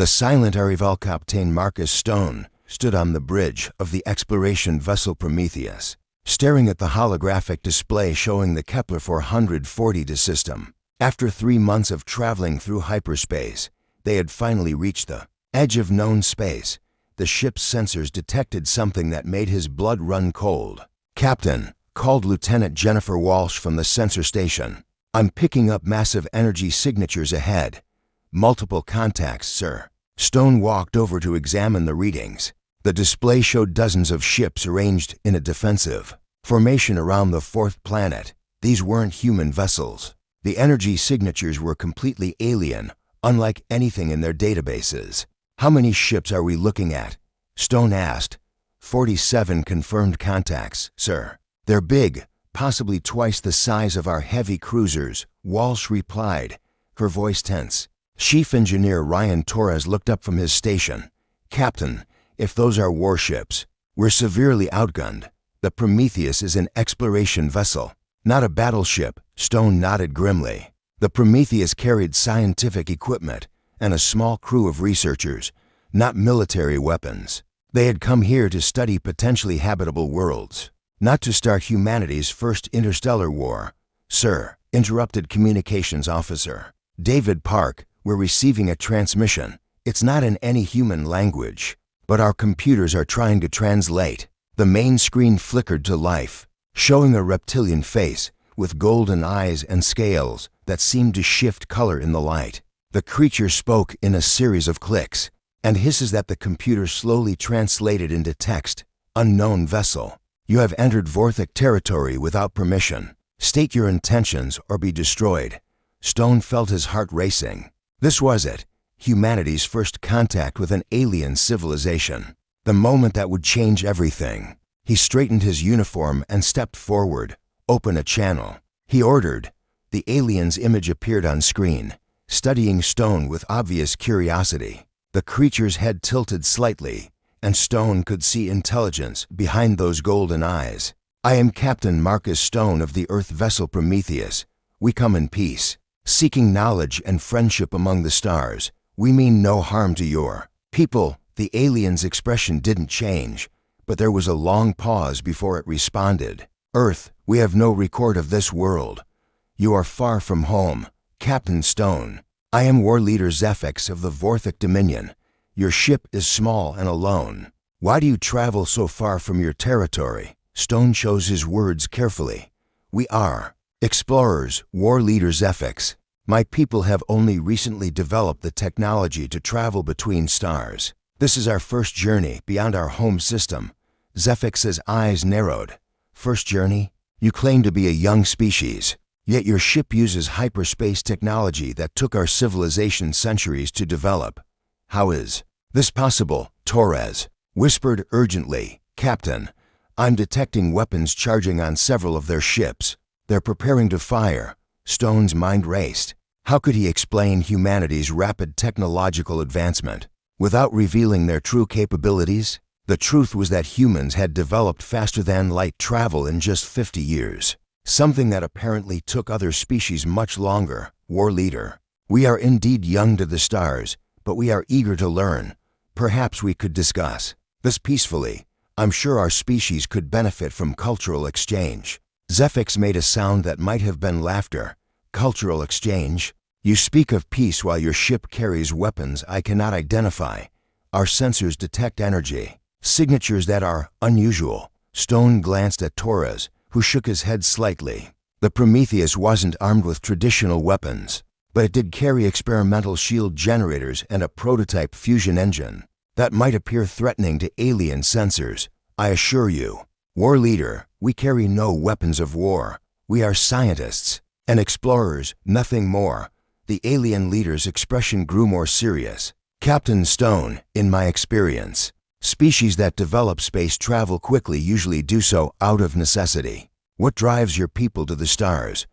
The silent Arrival Captain Marcus Stone stood on the bridge of the exploration vessel Prometheus, staring at the holographic display showing the Kepler 440 system. After 3 months of traveling through hyperspace, they had finally reached the edge of known space. The ship's sensors detected something that made his blood run cold. "Captain," called Lieutenant Jennifer Walsh from the sensor station. "I'm picking up massive energy signatures ahead." "Multiple contacts, sir." Stone walked over to examine the readings. The display showed dozens of ships arranged in a defensive formation around the fourth planet. These weren't human vessels. The energy signatures were completely alien, unlike anything in their databases. "How many ships are we looking at?" Stone asked. 47 confirmed contacts, sir. "They're big, possibly twice the size of our heavy cruisers," Walsh replied, her voice tense. Chief Engineer Ryan Torres looked up from his station. "Captain, if those are warships, we're severely outgunned. The Prometheus is an exploration vessel, not a battleship," Stone nodded grimly. The Prometheus carried scientific equipment and a small crew of researchers, not military weapons. They had come here to study potentially habitable worlds, not to start humanity's first interstellar war. "Sir," interrupted communications officer David Park, "we're receiving a transmission. It's not in any human language, but our computers are trying to translate." The main screen flickered to life, showing a reptilian face with golden eyes and scales that seemed to shift color in the light. The creature spoke in a series of clicks and hisses that the computer slowly translated into text. "Unknown vessel. You have entered Vorthic territory without permission. State your intentions or be destroyed." Stone felt his heart racing. This was it, humanity's first contact with an alien civilization. The moment that would change everything. He straightened his uniform and stepped forward. "Open a channel," he ordered. The alien's image appeared on screen, studying Stone with obvious curiosity. The creature's head tilted slightly, and Stone could see intelligence behind those golden eyes. "I am Captain Marcus Stone of the Earth vessel Prometheus. We come in peace, seeking knowledge and friendship among the stars. We mean no harm to your people." The alien's expression didn't change, but there was a long pause before it responded. "Earth, we have no record of this world. You are far from home, Captain Stone. I am War Leader Zephyx of the Vorthic Dominion. Your ship is small and alone. Why do you travel so far from your territory?" Stone chose his words carefully. "We are explorers, War Leader Zephyx. My people have only recently developed the technology to travel between stars. This is our first journey beyond our home system." Zephyx's eyes narrowed. "First journey? You claim to be a young species, yet your ship uses hyperspace technology that took our civilization centuries to develop. How is this possible?" Torres whispered urgently. "Captain, I'm detecting weapons charging on several of their ships. They're preparing to fire." Stone's mind raced. How could he explain humanity's rapid technological advancement without revealing their true capabilities? The truth was that humans had developed faster than light travel in just 50 years, something that apparently took other species much longer. "War Leader, we are indeed young to the stars, but we are eager to learn. Perhaps we could discuss this peacefully. I'm sure our species could benefit from cultural exchange." Zephyx made a sound that might have been laughter. "Cultural exchange? You speak of peace while your ship carries weapons I cannot identify. Our sensors detect energy signatures that are unusual." Stone glanced at Torres, who shook his head slightly. The Prometheus wasn't armed with traditional weapons, but it did carry experimental shield generators and a prototype fusion engine that might appear threatening to alien sensors. "I assure you, War Leader, we carry no weapons of war. We are scientists and explorers, nothing more." The alien leader's expression grew more serious. "Captain Stone, in my experience, species that develop space travel quickly usually do so out of necessity. What drives your people to the stars?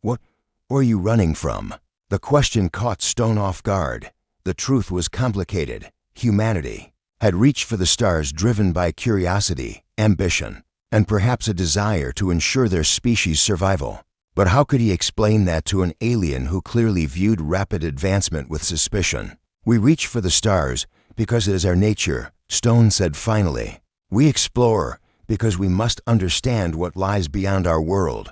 What are you running from?" The question caught Stone off guard. The truth was complicated. Humanity had reached for the stars driven by curiosity, ambition, and perhaps a desire to ensure their species' survival. But how could he explain that to an alien who clearly viewed rapid advancement with suspicion? We reach for the stars because it is our nature, Stone said finally. We explore because we must understand what lies beyond our world.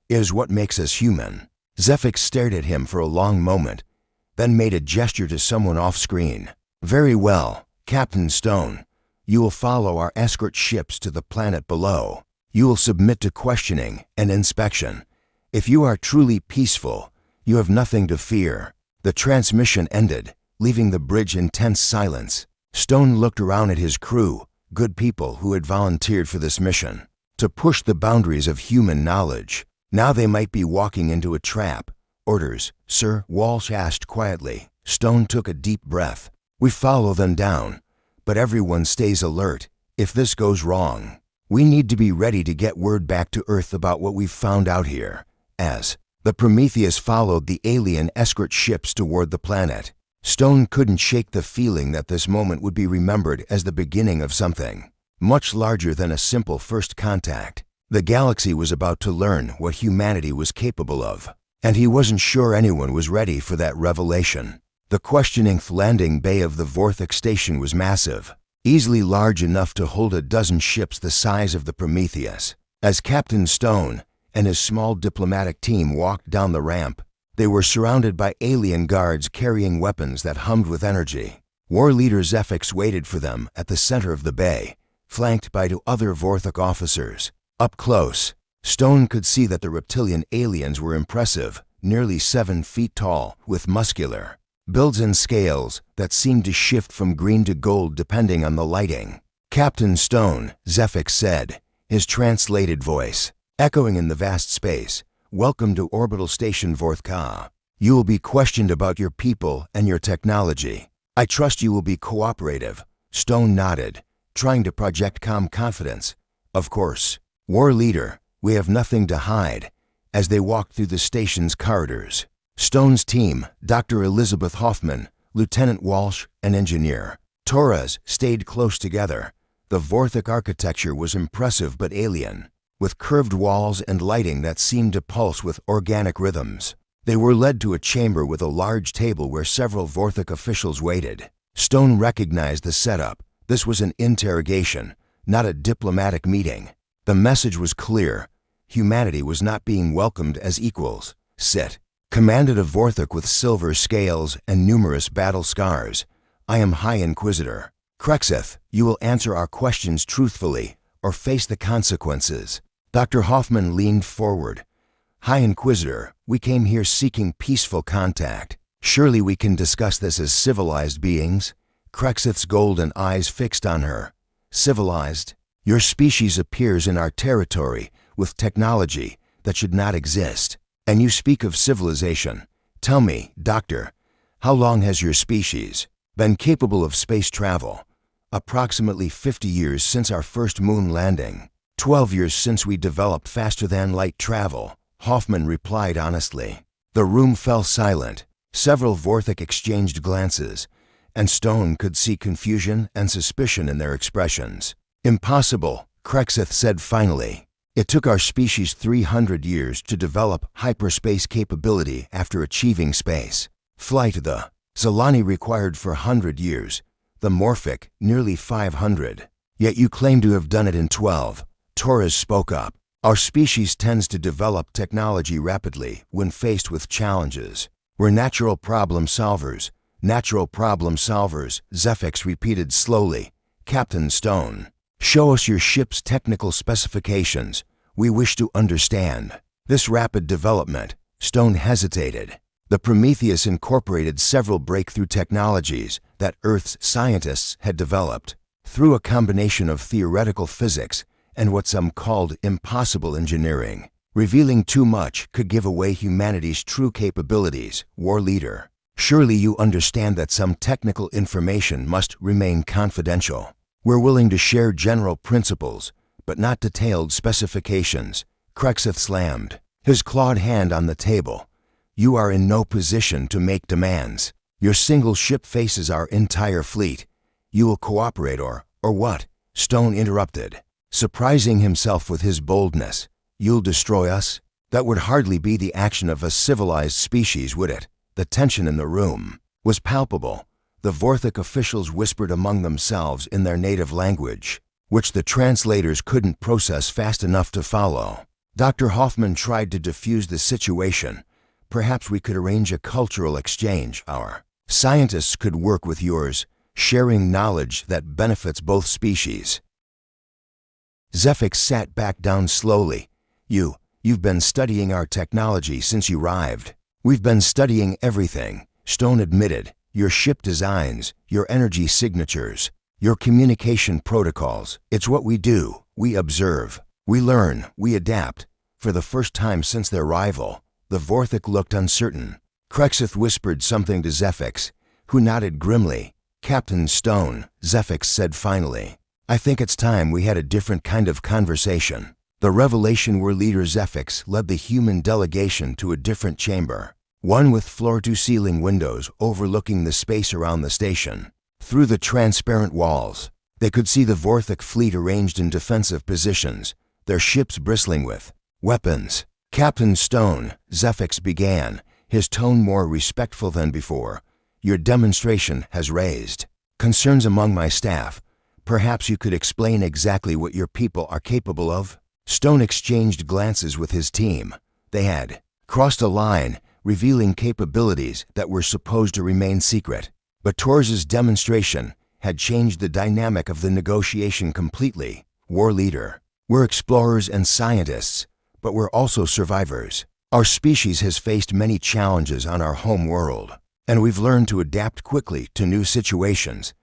It is what makes us human. Zephyx stared at him for a long moment, then made a gesture to someone off-screen. Very well, Captain Stone. You will follow our escort ships to the planet below. You will submit to questioning and inspection. If you are truly peaceful, you have nothing to fear. The transmission ended, leaving the bridge in tense silence. Stone looked around at his crew, good people who had volunteered for this mission, to push the boundaries of human knowledge. Now they might be walking into a trap. Orders, sir, Walsh asked quietly. Stone took a deep breath. We follow them down, but everyone stays alert. If this goes wrong, we need to be ready to get word back to Earth about what we've found out here. As the Prometheus followed the alien escort ships toward the planet, Stone couldn't shake the feeling that this moment would be remembered as the beginning of something much larger than a simple first contact. The galaxy was about to learn what humanity was capable of, and he wasn't sure anyone was ready for that revelation. The questioning landing bay of the Vorthix station was massive, easily large enough to hold a dozen ships the size of the Prometheus. As Captain Stone and his small diplomatic team walked down the ramp, they were surrounded by alien guards carrying weapons that hummed with energy. War Leader Zephyx waited for them at the center of the bay, flanked by two other Vorthix officers. Up close, Stone could see that the reptilian aliens were impressive, nearly 7 feet tall, with muscular builds and scales that seemed to shift from green to gold depending on the lighting. Captain Stone, Zephyx said, his translated voice echoing in the vast space. Welcome to Orbital Station Vorthka. You will be questioned about your people and your technology. I trust you will be cooperative. Stone nodded, trying to project calm confidence. Of course. War Leader, we have nothing to hide. As they walked through the station's corridors, Stone's team, Dr. Elizabeth Hoffman, Lieutenant Walsh, and Engineer Torres, stayed close together. The Vorthix architecture was impressive but alien, with curved walls and lighting that seemed to pulse with organic rhythms. They were led to a chamber with a large table where several Vorthix officials waited. Stone recognized the setup. This was an interrogation, not a diplomatic meeting. The message was clear. Humanity was not being welcomed as equals. Sit. Commanded a Vorthix with silver scales and numerous battle scars. I am High Inquisitor. Krexith, you will answer our questions truthfully or face the consequences. Dr. Hoffman leaned forward. High Inquisitor, we came here seeking peaceful contact. Surely we can discuss this as civilized beings? Krexith's golden eyes fixed on her. Civilized? Your species appears in our territory with technology that should not exist. And you speak of civilization. Tell me, Doctor, how long has your species been capable of space travel? Approximately 50 years since our first moon landing. 12 years since we developed faster-than-light travel, Hoffman replied honestly. The room fell silent. Several Vorthix exchanged glances, and Stone could see confusion and suspicion in their expressions. Impossible, Krexith said finally. It took our species 300 years to develop hyperspace capability after achieving space flight. The Zolani required for 100 years, the Morphic nearly 500. Yet you claim to have done it in 12. Torres spoke up. Our species tends to develop technology rapidly when faced with challenges. We're natural problem solvers. Natural problem solvers, Zephyx repeated slowly. Captain Stone, show us your ship's technical specifications. We wish to understand. This rapid development, Stone hesitated. The Prometheus incorporated several breakthrough technologies that Earth's scientists had developed. Through a combination of theoretical physics and what some called impossible engineering. Revealing too much could give away humanity's true capabilities, War Leader. Surely you understand that some technical information must remain confidential. We're willing to share general principles, but not detailed specifications. Krexith slammed his clawed hand on the table. You are in no position to make demands. Your single ship faces our entire fleet. You will cooperate or what? Stone interrupted, surprising himself with his boldness. You'll destroy us? That would hardly be the action of a civilized species, would it? The tension in the room was palpable. The Vorthik officials whispered among themselves in their native language, which the translators couldn't process fast enough to follow. Dr. Hoffman tried to defuse the situation. Perhaps we could arrange a cultural exchange. Our scientists could work with yours, sharing knowledge that benefits both species. Zephyx sat back down slowly. You've been studying our technology since you arrived. We've been studying everything, Stone admitted. Your ship designs, your energy signatures, your communication protocols. It's what we do. We observe. We learn. We adapt. For the first time since their arrival, the Vorthik looked uncertain. Krexith whispered something to Zephyx, who nodded grimly. Captain Stone, Zephyx said finally, I think it's time we had a different kind of conversation. The Revelation War leader Zephyx led the human delegation to a different chamber, one with floor-to-ceiling windows overlooking the space around the station. Through the transparent walls, they could see the Vorthik fleet arranged in defensive positions, their ships bristling with weapons. Captain Stone, Zephyx began, his tone more respectful than before. Your demonstration has raised concerns among my staff. Perhaps you could explain exactly what your people are capable of? Stone exchanged glances with his team. They had crossed a line, revealing capabilities that were supposed to remain secret. But Tors's demonstration had changed the dynamic of the negotiation completely. War leader, we're explorers and scientists, but we're also survivors. Our species has faced many challenges on our home world, and we've learned to adapt quickly to new situations.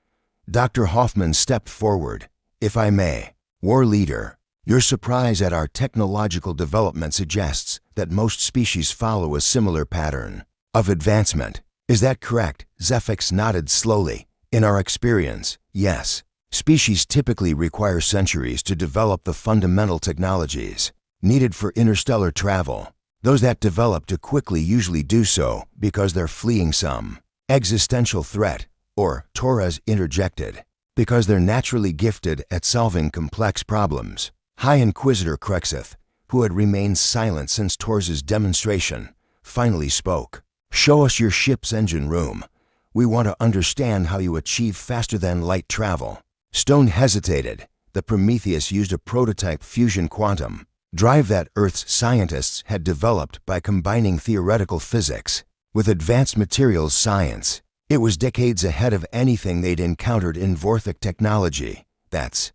Dr. Hoffman stepped forward. If I may, War leader, your surprise at our technological development suggests that most species follow a similar pattern of advancement. Is that correct? Zephyx nodded slowly. In our experience, yes. Species typically require centuries to develop the fundamental technologies needed for interstellar travel. Those that develop too quickly usually do so because they're fleeing some existential threat, or, Torres interjected, because they're naturally gifted at solving complex problems. High Inquisitor Krexith, who had remained silent since Tors's demonstration, finally spoke. Show us your ship's engine room. We want to understand how you achieve faster-than-light travel. Stone hesitated. The Prometheus used a prototype fusion quantum drive that Earth's scientists had developed by combining theoretical physics with advanced materials science. It was decades ahead of anything they'd encountered in Vorthik technology. That's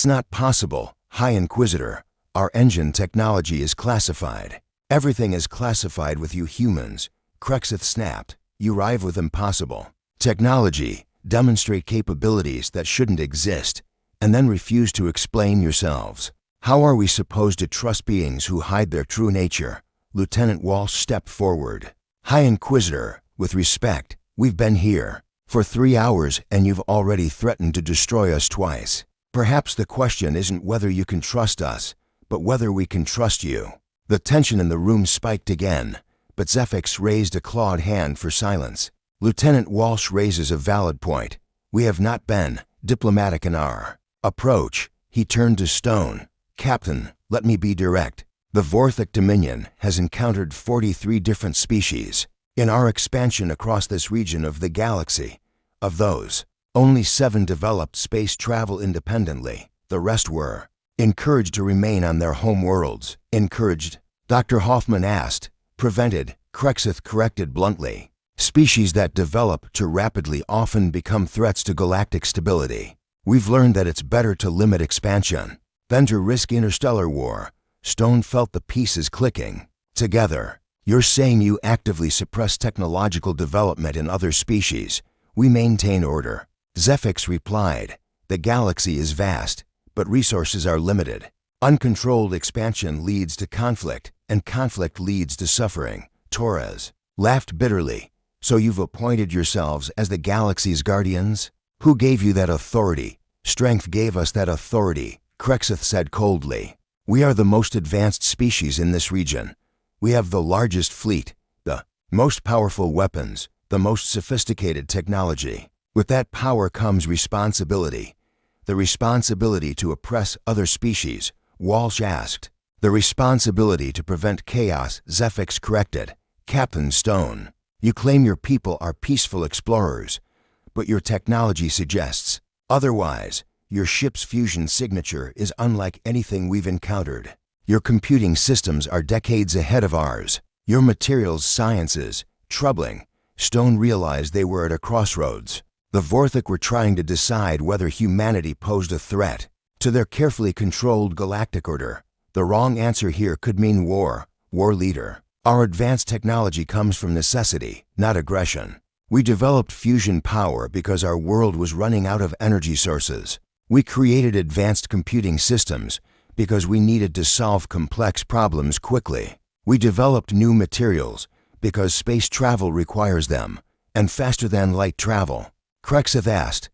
not possible, High Inquisitor. Our engine technology is classified. Everything is classified with you humans. Krexith snapped. You arrive with impossible technology, demonstrate capabilities that shouldn't exist, and then refuse to explain yourselves. How are we supposed to trust beings who hide their true nature? Lieutenant Walsh stepped forward. High Inquisitor, with respect, we've been here for 3 hours and you've already threatened to destroy us twice. Perhaps the question isn't whether you can trust us, but whether we can trust you. The tension in the room spiked again, but Zephyx raised a clawed hand for silence. Lieutenant Walsh raises a valid point. We have not been diplomatic in our approach. He turned to Stone. Captain, let me be direct. The Vorthik Dominion has encountered 43 different species in our expansion across this region of the galaxy. Of those, only 7 developed space travel independently. The rest were encouraged to remain on their home worlds. Encouraged? Dr. Hoffman asked. Prevented, Krexith corrected bluntly. Species that develop too rapidly often become threats to galactic stability. We've learned that it's better to limit expansion than to risk interstellar war. Stone felt the pieces clicking together. You're saying you actively suppress technological development in other species. We maintain order. Zephyx replied. The galaxy is vast, but resources are limited. Uncontrolled expansion leads to conflict, and conflict leads to suffering. Torres laughed bitterly. So you've appointed yourselves as the galaxy's guardians? Who gave you that authority? Strength gave us that authority, Krexith said coldly. We are the most advanced species in this region. We have the largest fleet, the most powerful weapons, the most sophisticated technology. With that power comes responsibility. The responsibility to oppress other species, Walsh asked. The responsibility to prevent chaos, Zephyx corrected. Captain Stone, you claim your people are peaceful explorers, but your technology suggests otherwise. Your ship's fusion signature is unlike anything we've encountered. Your computing systems are decades ahead of ours. Your materials sciences, troubling. Stone realized they were at a crossroads. The Vorthik were trying to decide whether humanity posed a threat to their carefully controlled galactic order. The wrong answer here could mean war. War leader. Our advanced technology comes from necessity, not aggression. We developed fusion power because our world was running out of energy sources. We created advanced computing systems because we needed to solve complex problems quickly. We developed new materials because space travel requires them, and faster than light travel. Krexith asked,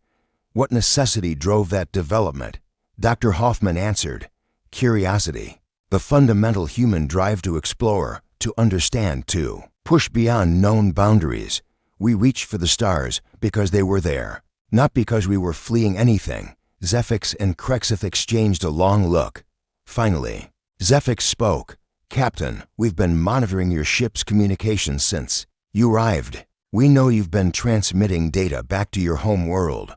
"What necessity drove that development?" Dr. Hoffman answered, "Curiosity. The fundamental human drive to explore, to understand, to push beyond known boundaries. We reached for the stars because they were there, not because we were fleeing anything." Zephyx and Krexith exchanged a long look. Finally, Zephyx spoke. "Captain, we've been monitoring your ship's communications since you arrived. We know you've been transmitting data back to your home world.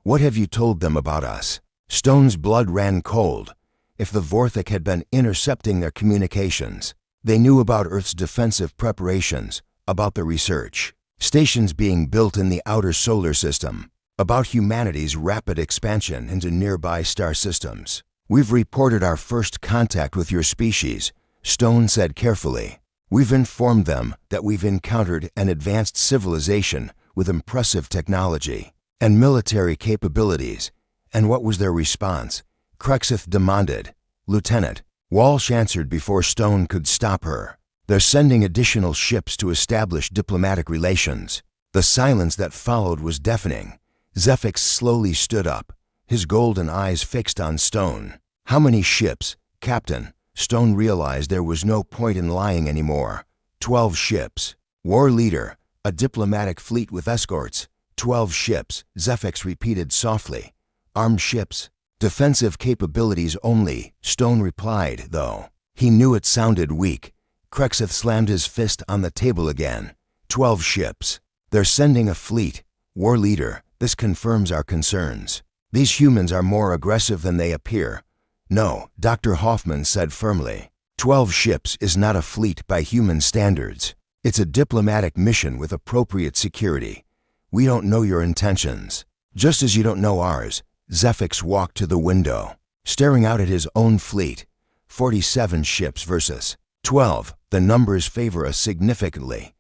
What have you told them about us?" Stone's blood ran cold. If the Vorthik had been intercepting their communications, they knew about Earth's defensive preparations, about the research stations being built in the outer solar system, about humanity's rapid expansion into nearby star systems. "We've reported our first contact with your species," Stone said carefully. "We've informed them that we've encountered an advanced civilization with impressive technology and military capabilities." "And what was their response?" Krexith demanded. "Lieutenant," Walsh answered before Stone could stop her, "they're sending additional ships to establish diplomatic relations." The silence that followed was deafening. Zephyx slowly stood up, his golden eyes fixed on Stone. "How many ships, Captain?" Stone realized there was no point in lying anymore. 12 ships. "War leader, a diplomatic fleet with escorts." 12 ships, Zephyx repeated softly. "Armed ships. Defensive capabilities only," Stone replied, though he knew it sounded weak. Krexith slammed his fist on the table again. 12 ships. "They're sending a fleet. War leader, this confirms our concerns. These humans are more aggressive than they appear." "No," Dr. Hoffman said firmly. 12 ships is not a fleet by human standards. It's a diplomatic mission with appropriate security. We don't know your intentions, just as you don't know ours." Zephyx walked to the window, staring out at his own fleet. 47 ships versus 12. The numbers favor us significantly.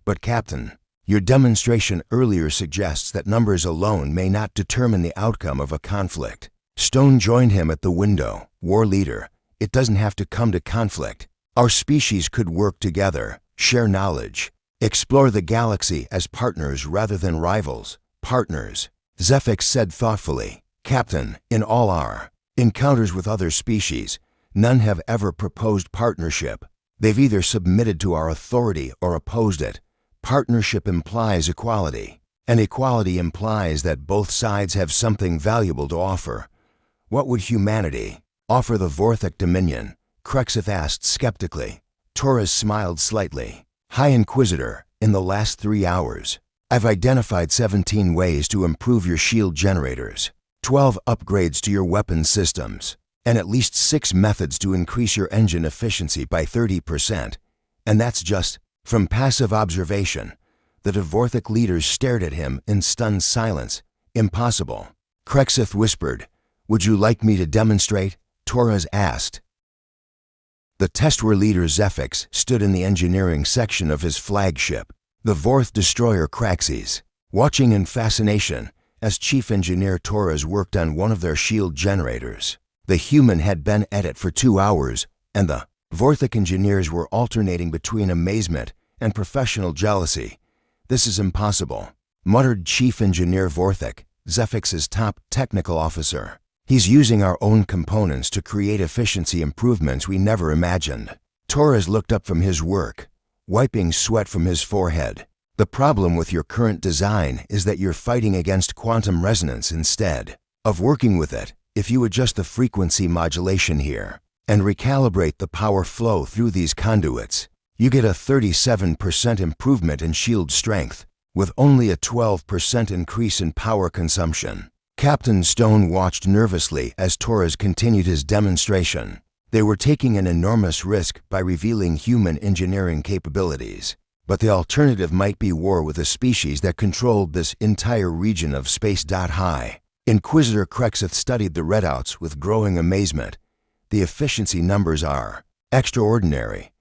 "But Captain, your demonstration earlier suggests that numbers alone may not determine the outcome of a conflict." Stone joined him at the window. "War leader, it doesn't have to come to conflict. Our species could work together, share knowledge, explore the galaxy as partners rather than rivals." "Partners," Zephyx said thoughtfully. "Captain, in all our encounters with other species, none have ever proposed partnership. They've either submitted to our authority or opposed it. Partnership implies equality, and equality implies that both sides have something valuable to offer." "What would humanity offer the Vorthik Dominion?" Krexith asked skeptically. Torres smiled slightly. "High Inquisitor, in the last 3 hours, I've identified 17 ways to improve your shield generators, 12 upgrades to your weapon systems, and at least 6 methods to increase your engine efficiency by 30%. And that's just from passive observation." The Dvorthik leaders stared at him in stunned silence. "Impossible." Krexith whispered. "Would you like me to demonstrate?" Torres asked. The Testwar leader Zephyx stood in the engineering section of his flagship, the Vorth destroyer Craxes, watching in fascination as Chief Engineer Torres worked on one of their shield generators. The human had been at it for 2 hours, and the Vorthik engineers were alternating between amazement and professional jealousy. "This is impossible," muttered Chief Engineer Vorthik, Zephyx's top technical officer. "He's using our own components to create efficiency improvements we never imagined." Torres looked up from his work, wiping sweat from his forehead. "The problem with your current design is that you're fighting against quantum resonance instead of working with it. If you adjust the frequency modulation here and recalibrate the power flow through these conduits, you get a 37% improvement in shield strength." with only a 12% increase in power consumption. Captain Stone watched nervously as Torres continued his demonstration. They were taking an enormous risk by revealing human engineering capabilities. But the alternative might be war with a species that controlled this entire region of space. High. Inquisitor Krexith studied the readouts with growing amazement. The efficiency numbers are extraordinary.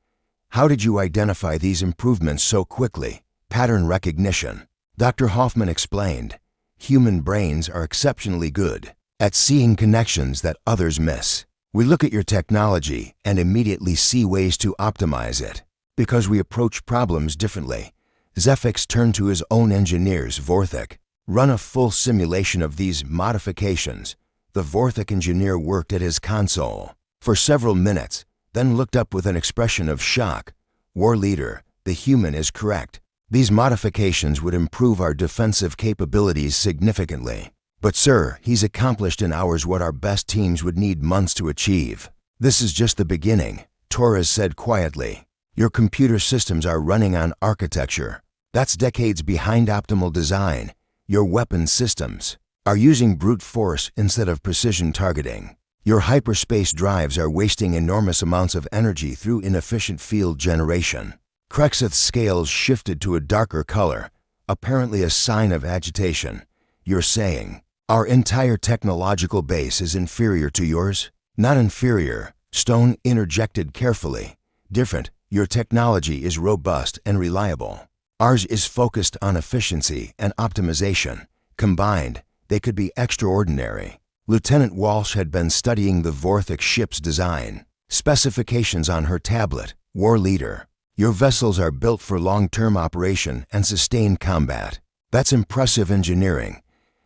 How did you identify these improvements so quickly? Pattern recognition. Dr. Hoffman explained. Human brains are exceptionally good at seeing connections that others miss. We look at your technology and immediately see ways to optimize it. Because we approach problems differently. Zefix turned to his own engineers, Vorthik. Run a full simulation of these modifications. The Vorthik engineer worked at his console for several minutes, then looked up with an expression of shock. War leader, the human is correct. These modifications would improve our defensive capabilities significantly. But sir, he's accomplished in hours what our best teams would need months to achieve. This is just the beginning, Torres said quietly. Your computer systems are running on architecture. That's decades behind optimal design. Your weapon systems are using brute force instead of precision targeting. Your hyperspace drives are wasting enormous amounts of energy through inefficient field generation. Krexith's scales shifted to a darker color, apparently a sign of agitation. You're saying, our entire technological base is inferior to yours? Not inferior, Stone interjected carefully. Different. Your technology is robust and reliable. Ours is focused on efficiency and optimization. Combined, they could be extraordinary. Lieutenant Walsh had been studying the Vorthik ship's design. Specifications on her tablet. War leader. Your vessels are built for long-term operation and sustained combat. That's impressive engineering.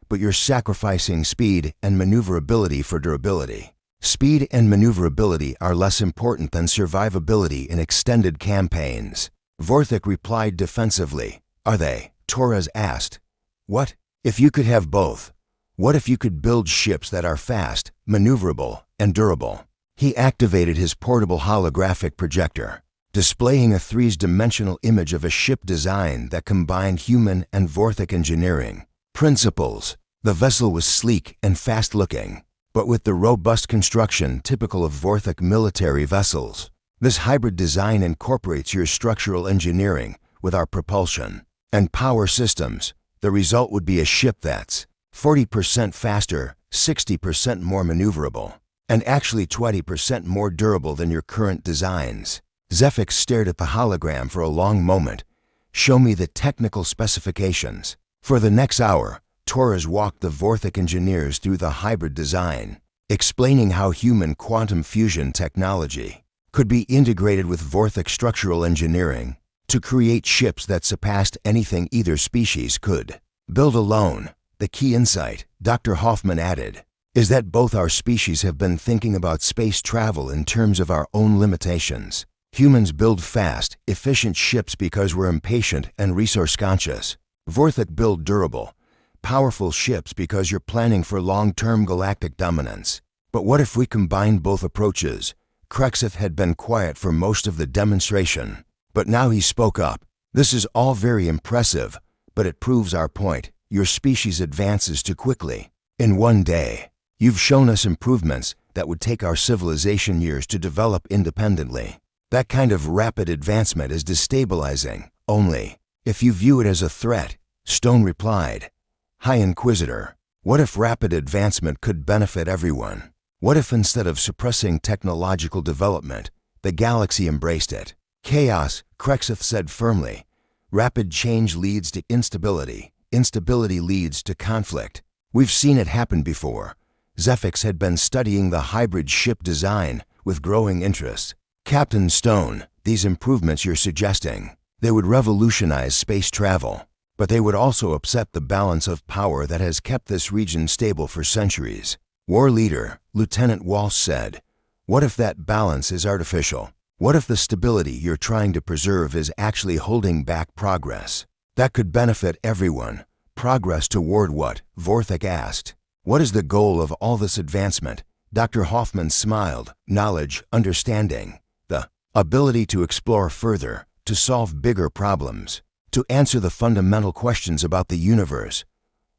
But you're sacrificing speed and maneuverability for durability. Speed and maneuverability are less important than survivability in extended campaigns. Vorthik replied defensively. Are they? Torres asked. What? If you could have both. What if you could build ships that are fast, maneuverable, and durable? He activated his portable holographic projector, displaying a three-dimensional image of a ship design that combined human and Vorthik engineering principles. The vessel was sleek and fast-looking, but with the robust construction typical of Vorthik military vessels. This hybrid design incorporates your structural engineering with our propulsion and power systems. The result would be a ship that's 40% faster, 60% more maneuverable, and actually 20% more durable than your current designs. Zefix stared at the hologram for a long moment. Show me the technical specifications. For the next hour, Torres walked the Vorthik engineers through the hybrid design, explaining how human quantum fusion technology could be integrated with Vorthik structural engineering to create ships that surpassed anything either species could build alone. The key insight, Dr. Hoffman added, is that both our species have been thinking about space travel in terms of our own limitations. Humans build fast, efficient ships because we're impatient and resource-conscious. Vorthik build durable, powerful ships because you're planning for long-term galactic dominance. But what if we combine both approaches? Krexith had been quiet for most of the demonstration, but now he spoke up. This is all very impressive, but it proves our point. Your species advances too quickly. In one day, you've shown us improvements that would take our civilization years to develop independently. That kind of rapid advancement is destabilizing, only if you view it as a threat, Stone replied. High Inquisitor, what if rapid advancement could benefit everyone? What if instead of suppressing technological development, the galaxy embraced it? Chaos, Krexith said firmly. Rapid change leads to instability. Instability leads to conflict. We've seen it happen before. Zefix had been studying the hybrid ship design with growing interest. Captain Stone, these improvements you're suggesting, they would revolutionize space travel, but they would also upset the balance of power that has kept this region stable for centuries. War leader, Lieutenant Walsh said, what if that balance is artificial? What if the stability you're trying to preserve is actually holding back progress? That could benefit everyone. Progress toward what? Vorthik asked. What is the goal of all this advancement? Dr. Hoffman smiled. Knowledge, understanding, the ability to explore further, to solve bigger problems. to answer the fundamental questions about the universe.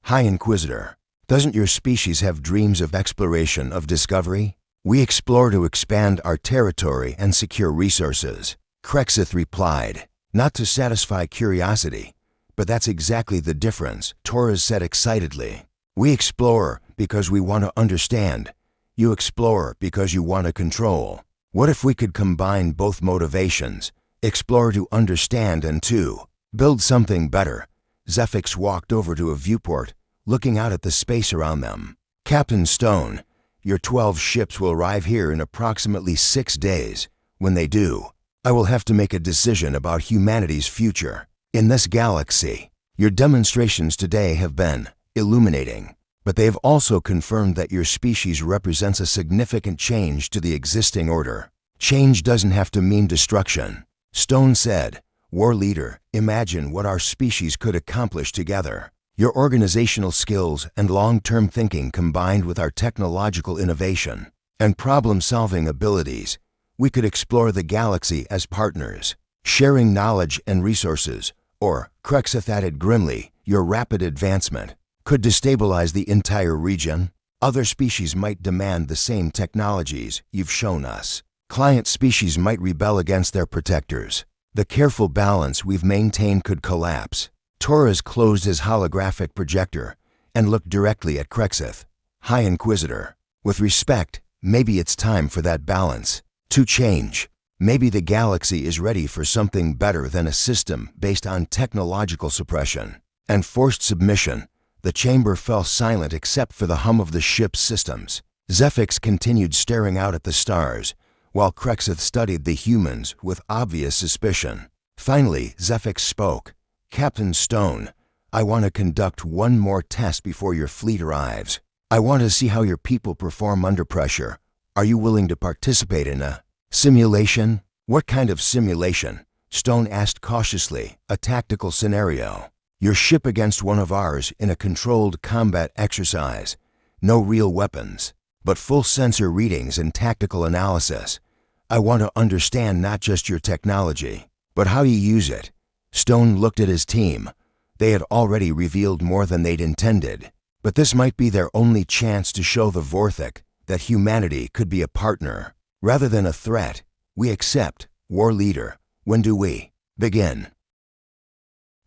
High Inquisitor, doesn't your species have dreams of exploration, of discovery? We explore to expand our territory and secure resources. Crexith replied, not to satisfy curiosity, but that's exactly the difference, Torres said excitedly. We explore because we want to understand. You explore because you want to control. What if we could combine both motivations, explore to understand and to build something better? Zephix walked over to a viewport, looking out at the space around them. Captain Stone, your 12 ships will arrive here in approximately 6 days. When they do, I will have to make a decision about humanity's future in this galaxy. Your demonstrations today have been illuminating, but they have also confirmed that your species represents a significant change to the existing order. Change doesn't have to mean destruction. Stone said, War Leader, imagine what our species could accomplish together. Your organizational skills and long-term thinking combined with our technological innovation and problem-solving abilities, we could explore the galaxy as partners, sharing knowledge and resources. Or, Crexith added grimly, your rapid advancement could destabilize the entire region. Other species might demand the same technologies you've shown us. Client species might rebel against their protectors. The careful balance we've maintained could collapse. Torres closed his holographic projector and looked directly at Crexith. High Inquisitor, with respect, maybe it's time for that balance to change. Maybe the galaxy is ready for something better than a system based on technological suppression and forced submission. The chamber fell silent except for the hum of the ship's systems. Zephix continued staring out at the stars, while Crexith studied the humans with obvious suspicion. Finally, Zephix spoke. Captain Stone, I want to conduct one more test before your fleet arrives. I want to see how your people perform under pressure. Are you willing to participate in a simulation? What kind of simulation? Stone asked cautiously. A tactical scenario. Your ship against one of ours in a controlled combat exercise. No real weapons, but full sensor readings and tactical analysis. I want to understand not just your technology, but how you use it. Stone looked at his team. They had already revealed more than they'd intended, but this might be their only chance to show the Vorthic that humanity could be a partner rather than a threat. We accept, War Leader. When do we begin?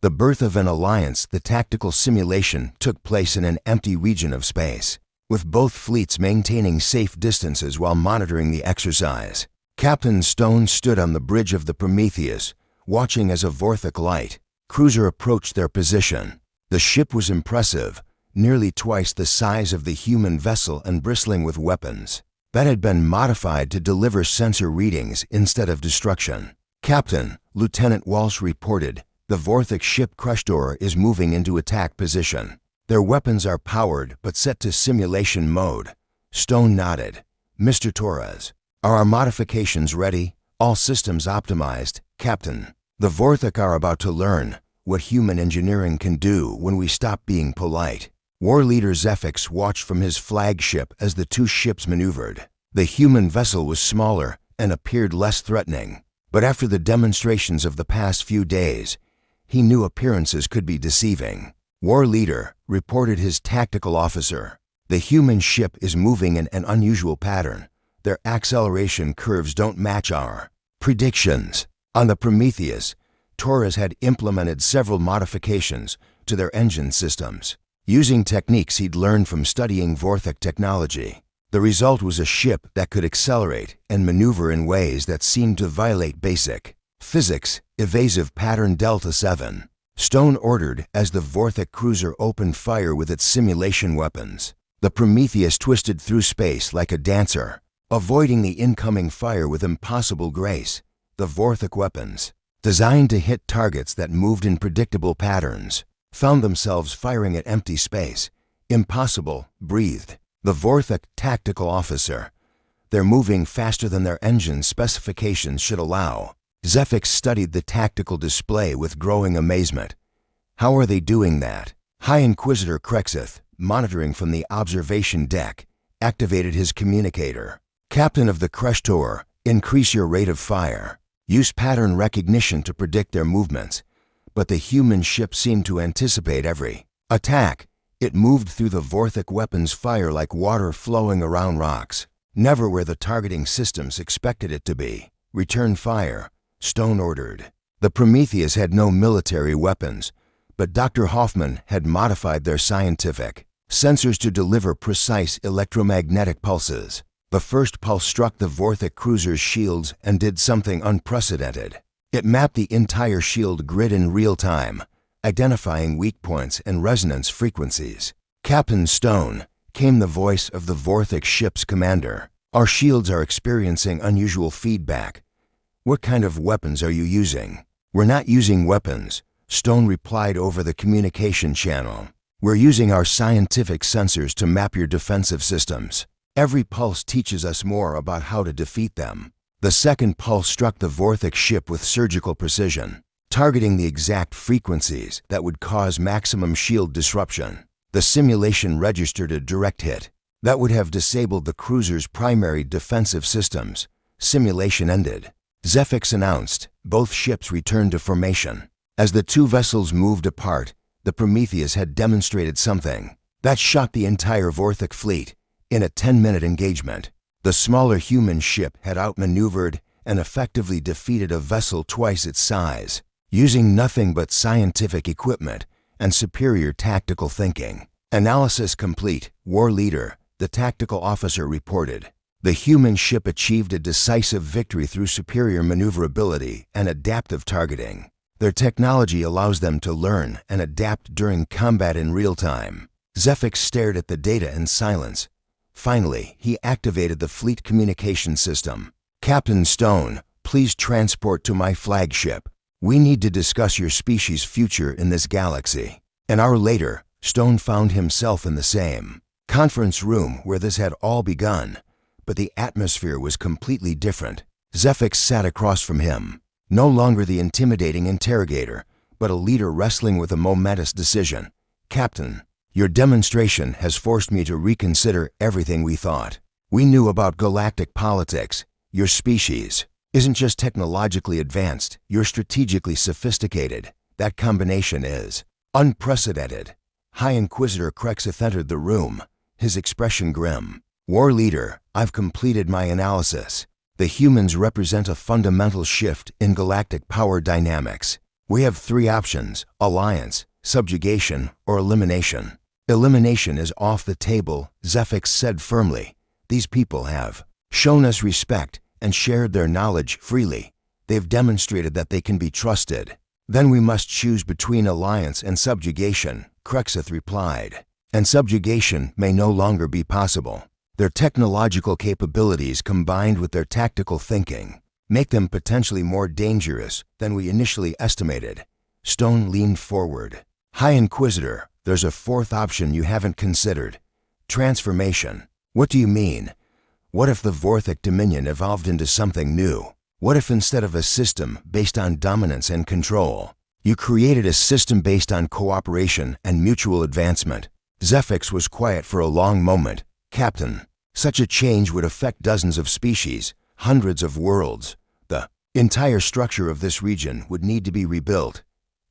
The birth of an alliance. The tactical simulation took place in an empty region of space, with both fleets maintaining safe distances while monitoring the exercise. Captain Stone stood on the bridge of the Prometheus, watching as a Vorthic light cruiser approached their position. The ship was impressive, nearly twice the size of the human vessel and bristling with weapons that had been modified to deliver sensor readings instead of destruction. Captain, Lieutenant Walsh reported, the Vorthic ship Crushdor is moving into attack position. Their weapons are powered but set to simulation mode. Stone nodded. Mr. Torres, are our modifications ready? All systems optimized, Captain. The Vorthic are about to learn what human engineering can do when we stop being polite. War Leader Zephix watched from his flagship as the two ships maneuvered. The human vessel was smaller and appeared less threatening, but after the demonstrations of the past few days, he knew appearances could be deceiving. War Leader, reported his tactical officer. The human ship is moving in an unusual pattern. Their acceleration curves don't match our predictions. On the Prometheus, Torres had implemented several modifications to their engine systems, using techniques he'd learned from studying Vorthic technology. The result was a ship that could accelerate and maneuver in ways that seemed to violate basic physics. Evasive pattern Delta 7. Stone ordered as the Vorthic cruiser opened fire with its simulation weapons. The Prometheus twisted through space like a dancer, avoiding the incoming fire with impossible grace. The Vorthic weapons, designed to hit targets that moved in predictable patterns, found themselves firing at empty space. Impossible, breathed the Vorthic tactical officer. They're moving faster than their engine specifications should allow. Zephix studied the tactical display with growing amazement. How are they doing that? High Inquisitor Crexith, monitoring from the observation deck, activated his communicator. Captain of the Crushdor, increase your rate of fire. Use pattern recognition to predict their movements, But the human ship seemed to anticipate every attack. It moved through the Vorthic weapons fire like water flowing around rocks, never where the targeting systems expected it to be. Return fire, Stone ordered. The Prometheus had no military weapons, but Dr. Hoffman had modified their scientific sensors to deliver precise electromagnetic pulses. The first pulse struck the Vorthic cruiser's shields and did something unprecedented. It mapped the entire shield grid in real time, identifying weak points and resonance frequencies. "Captain Stone," came the voice of the Vorthic ship's commander. "Our shields are experiencing unusual feedback. What kind of weapons are you using?" "We're not using weapons," Stone replied over the communication channel. "We're using our scientific sensors to map your defensive systems. Every pulse teaches us more about how to defeat them." The second pulse struck the Vorthic ship with surgical precision, targeting the exact frequencies that would cause maximum shield disruption. The simulation registered a direct hit that would have disabled the cruiser's primary defensive systems. Simulation ended. Zephyx announced. Both ships returned to formation. As the two vessels moved apart, the Prometheus had demonstrated something that shocked the entire Vorthic fleet. In a 10-minute engagement, the smaller human ship had outmaneuvered and effectively defeated a vessel twice its size, using nothing but scientific equipment and superior tactical thinking. "Analysis complete, War Leader," the tactical officer reported. "The human ship achieved a decisive victory through superior maneuverability and adaptive targeting. Their technology allows them to learn and adapt during combat in real time." Zephyx stared at the data in silence. Finally, he activated the fleet communication system. "Captain Stone, please transport to my flagship. We need to discuss your species' future in this galaxy." An hour later, Stone found himself in the same conference room where this had all begun, but the atmosphere was completely different. Zephyx sat across from him, no longer the intimidating interrogator, but a leader wrestling with a momentous decision. "Captain, your demonstration has forced me to reconsider everything we thought. We knew about galactic politics. Your species isn't just technologically advanced, you're strategically sophisticated. That combination is unprecedented." High Inquisitor Krexith entered the room, his expression grim. "War Leader, I've completed my analysis. The humans represent a fundamental shift in galactic power dynamics. We have three options: alliance, subjugation, or elimination." "Elimination is off the table," Zephyx said firmly. "These people have shown us respect and shared their knowledge freely. They've demonstrated that they can be trusted." "Then we must choose between alliance and subjugation," Krexith replied. "And subjugation may no longer be possible. Their technological capabilities combined with their tactical thinking make them potentially more dangerous than we initially estimated." Stone leaned forward. "High Inquisitor, there's a fourth option you haven't considered: transformation." "What do you mean?" "What if the Vorthic Dominion evolved into something new? What if instead of a system based on dominance and control, you created a system based on cooperation and mutual advancement?" Zephyx was quiet for a long moment. "Captain, such a change would affect dozens of species, hundreds of worlds. The entire structure of this region would need to be rebuilt."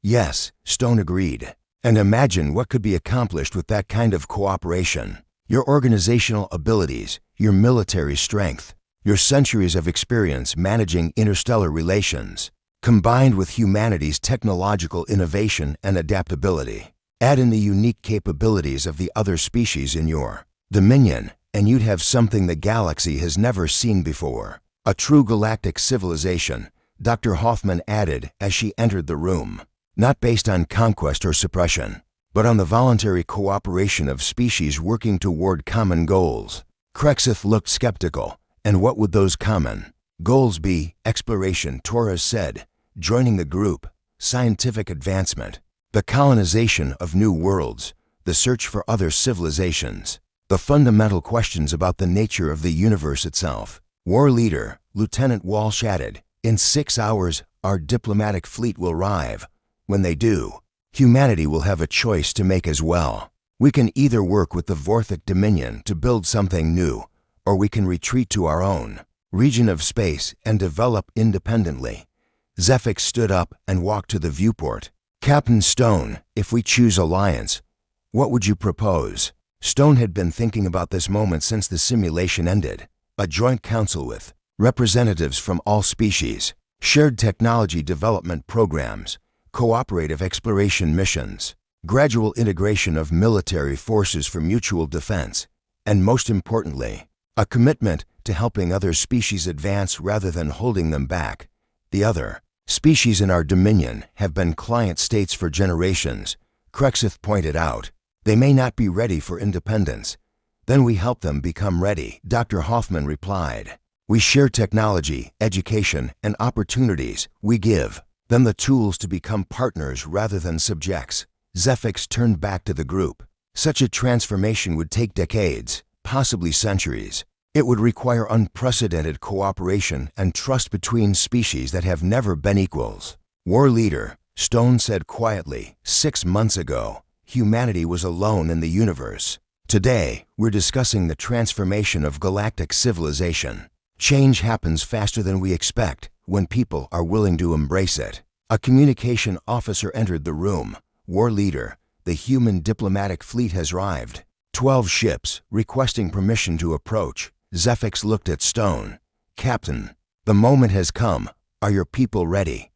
"Yes," Stone agreed. "And imagine what could be accomplished with that kind of cooperation. Your organizational abilities, your military strength, your centuries of experience managing interstellar relations, combined with humanity's technological innovation and adaptability. Add in the unique capabilities of the other species in your dominion, and you'd have something the galaxy has never seen before. A true galactic civilization," Dr. Hoffman added as she entered the room. "Not based on conquest or suppression, but on the voluntary cooperation of species working toward common goals." Krexith looked skeptical. "And what would those common goals be?" "Exploration," Torres said, joining the group. "Scientific advancement, the colonization of new worlds, the search for other civilizations, the fundamental questions about the nature of the universe itself." "War Leader," Lieutenant Walsh added, "in 6 hours, our diplomatic fleet will arrive. When they do, humanity will have a choice to make as well. We can either work with the Vorthic Dominion to build something new, or we can retreat to our own region of space and develop independently." Zephyx stood up and walked to the viewport. Captain Stone, if we choose alliance, what would you propose? Stone had been thinking about this moment since the simulation ended. A joint council with representatives from all species, shared technology development programs, cooperative exploration missions, gradual integration of military forces for mutual defense, and most importantly, a commitment to helping other species advance rather than holding them back. The other species in our dominion have been client states for generations, Krexith pointed out. They may not be ready for independence. Then we help them become ready, Dr. Hoffman replied. We share technology, education, and opportunities. We give them the tools to become partners rather than subjects. Zephyx turned back to the group. Such a transformation would take decades, possibly centuries. It would require unprecedented cooperation and trust between species that have never been equals. War leader, Stone said quietly, 6 months ago, humanity was alone in the universe. Today, we're discussing the transformation of galactic civilization. Change happens faster than we expect when people are willing to embrace it. A communication officer entered the room. War leader, the human diplomatic fleet has arrived. 12 ships, requesting permission to approach. Zephyx looked at Stone. Captain, the moment has come. Are your people ready?